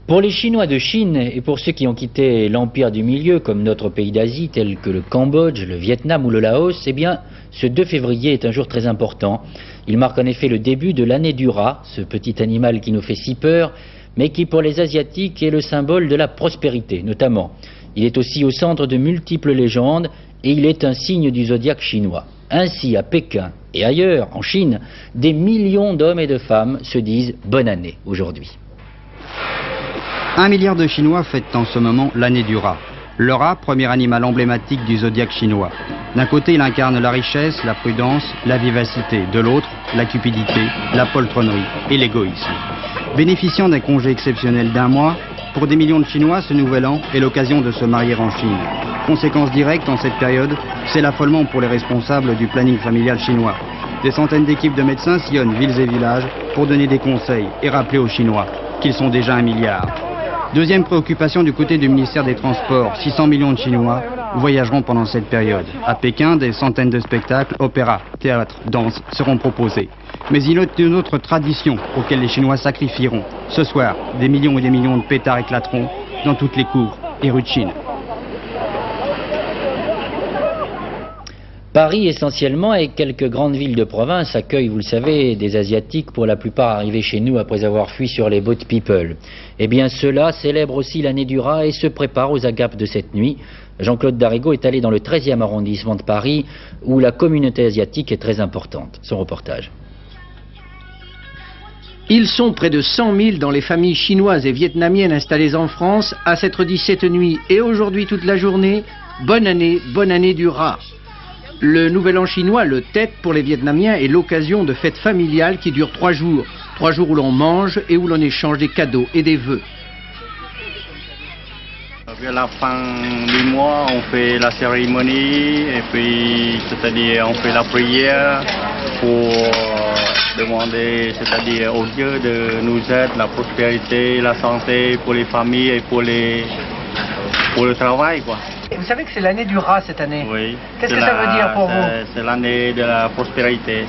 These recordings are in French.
Pour les Chinois de Chine et pour ceux qui ont quitté l'Empire du Milieu, comme notre pays d'Asie, tels que le Cambodge, le Vietnam ou le Laos, eh bien, ce 2 février est un jour très important. Il marque en effet le début de l'année du rat, ce petit animal qui nous fait si peur, mais qui pour les Asiatiques est le symbole de la prospérité, notamment. Il est aussi au centre de multiples légendes et il est un signe du zodiaque chinois. Ainsi, à Pékin et ailleurs, en Chine, des millions d'hommes et de femmes se disent « bonne année » aujourd'hui. 1 milliard de Chinois fêtent en ce moment l'année du rat. Le rat, premier animal emblématique du zodiaque chinois. D'un côté, il incarne la richesse, la prudence, la vivacité. De l'autre, la cupidité, la poltronnerie et l'égoïsme. Bénéficiant d'un congé exceptionnel d'1 mois, pour des millions de Chinois, ce nouvel an est l'occasion de se marier en Chine. Conséquence directe en cette période, c'est l'affolement pour les responsables du planning familial chinois. Des centaines d'équipes de médecins sillonnent villes et villages pour donner des conseils et rappeler aux Chinois qu'ils sont déjà 1 milliard. Deuxième préoccupation du côté du ministère des Transports, 600 millions de Chinois voyageront pendant cette période. À Pékin, des centaines de spectacles, opéras, théâtres, danses seront proposés. Mais il y a une autre tradition auquel les Chinois sacrifieront. Ce soir, des millions et des millions de pétards éclateront dans toutes les cours et rues de Chine. Paris essentiellement et quelques grandes villes de province accueillent, vous le savez, des Asiatiques pour la plupart arrivés chez nous après avoir fui sur les boat people. Eh bien ceux-là célèbrent aussi l'année du rat et se préparent aux agapes de cette nuit. Jean-Claude Darigo est allé dans le 13e arrondissement de Paris où la communauté asiatique est très importante. Son reportage. Ils sont près de 100 000 dans les familles chinoises et vietnamiennes installées en France à s'être dit cette nuit et aujourd'hui toute la journée, bonne année du rat. Le nouvel an chinois, le Tết pour les Vietnamiens, est l'occasion de fêtes familiales qui durent 3 jours. 3 jours où l'on mange et où l'on échange des cadeaux et des vœux. À la fin du mois, on fait la cérémonie et puis, c'est-à-dire, on fait la prière pour demander, c'est-à-dire, au Dieu de nous aider, la prospérité, la santé pour les familles et pour le travail, quoi. Vous savez que c'est l'année du rat cette année. Oui. Qu'est-ce que ça veut dire pour vous? C'est l'année de la prospérité.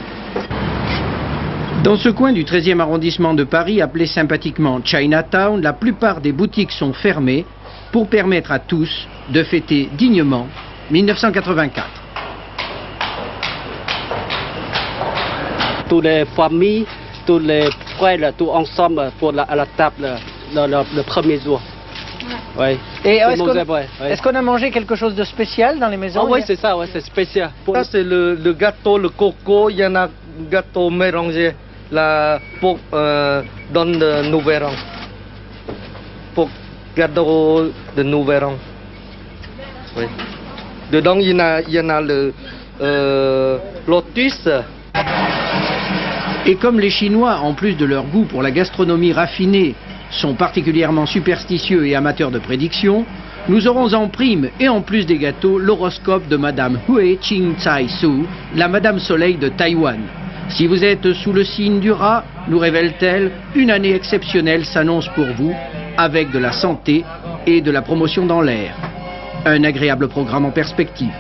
Dans ce coin du 13e arrondissement de Paris, appelé sympathiquement Chinatown, la plupart des boutiques sont fermées pour permettre à tous de fêter dignement 1984. Toutes les familles, tous les frères, tous ensemble pour à la table le premier jour. Ouais. Et est-ce qu'on a mangé quelque chose de spécial dans les maisons? Oui, c'est ça, ouais, c'est spécial. Ça, c'est le gâteau, le coco, il y en a gâteau mélangé là, pour dans le nouvel an. Pour gâteau de nouvel an. Oui. Dedans, il y en a le lotus. Et comme les Chinois, en plus de leur goût pour la gastronomie raffinée, sont particulièrement superstitieux et amateurs de prédictions, nous aurons en prime et en plus des gâteaux l'horoscope de Madame Hue Ching Tsai Su, la Madame Soleil de Taïwan. Si vous êtes sous le signe du rat, nous révèle-t-elle, une année exceptionnelle s'annonce pour vous, avec de la santé et de la promotion dans l'air. Un agréable programme en perspective.